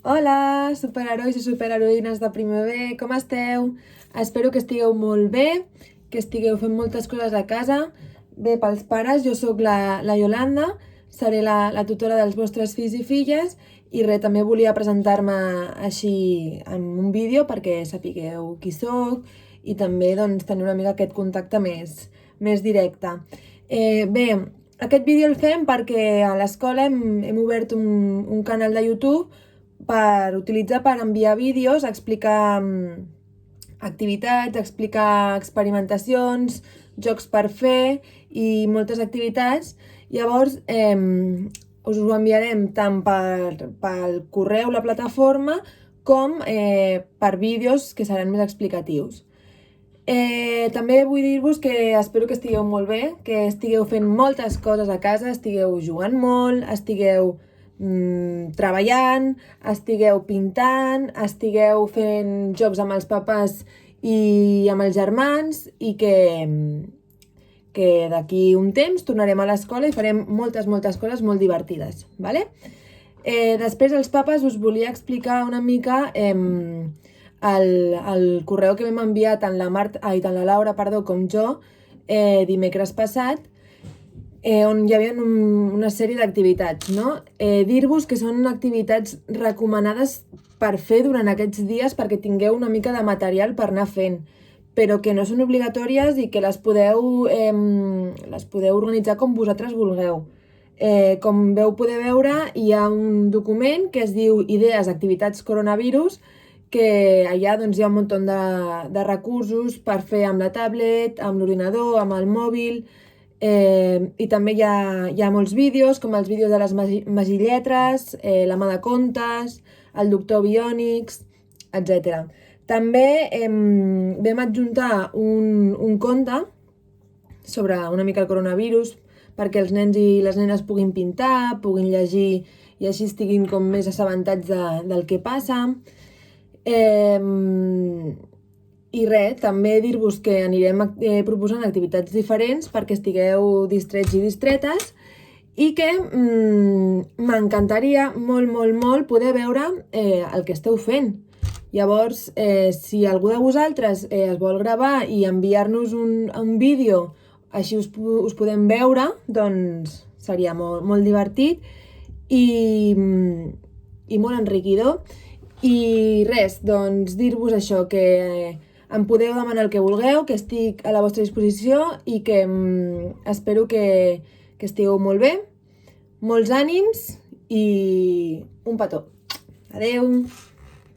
Hola, superherois i superheroïnes de primer B, com esteu? Espero que estigueu molt bé, que estigueu fent moltes coses a casa. Bé, pels pares, jo sóc la Yolanda, seré la tutora dels vostres fills i filles i també volia presentar-me així en un vídeo perquè sapigueu qui sóc i també doncs, tenir una mica aquest contacte més directe. Bé, aquest vídeo el fem perquè a l'escola hem obert un canal de YouTube per utilitzar per enviar vídeos, explicar activitats, explicar experimentacions, jocs per fer i moltes activitats. Llavors, us ho enviarem tant pel correu, la plataforma, com per vídeos que seran més explicatius. També vull dir-vos que espero que estigueu molt bé, que estigueu fent moltes coses a casa, estigueu jugant molt, estigueu treballant, estigueu pintant, estigueu fent jocs amb els papes i amb els germans i que d'aquí un temps tornarem a l'escola i farem moltes coses molt divertides, ¿vale? Després els papes us volia explicar una mica el correu que vam enviar tant la Laura com jo dimecres passat, on hi havia una sèrie d'activitats, no? Dir-vos que són activitats recomanades per fer durant aquests dies perquè tingueu una mica de material per anar fent, però que no són obligatòries i que les podeu organitzar com vosaltres vulgueu. Com vau poder veure, hi ha un document que es diu Idees Activitats Coronavirus, que allà doncs, hi ha un munt de recursos per fer amb la tablet, amb l'ordinador, amb el mòbil, i també hi ha molts vídeos, com els vídeos de les magilletres, la mà de contes, el doctor Biònics, etc. També vam adjuntar un conte sobre una mica el coronavirus perquè els nens i les nenes puguin pintar, puguin llegir i així estiguin com més assabentats del que passa. I res, també dir-vos que anirem proposant activitats diferents perquè estigueu distrets i distretes i que m'encantaria molt poder veure el que esteu fent. Llavors, si algú de vosaltres es vol gravar i enviar-nos un vídeo, així us podem veure, doncs seria molt divertit i molt enriquidor. I res, doncs dir-vos això, que em podeu demanar el que vulgueu, que estic a la vostra disposició i que espero que estigueu molt bé, molts ànims i un petó. Adeu!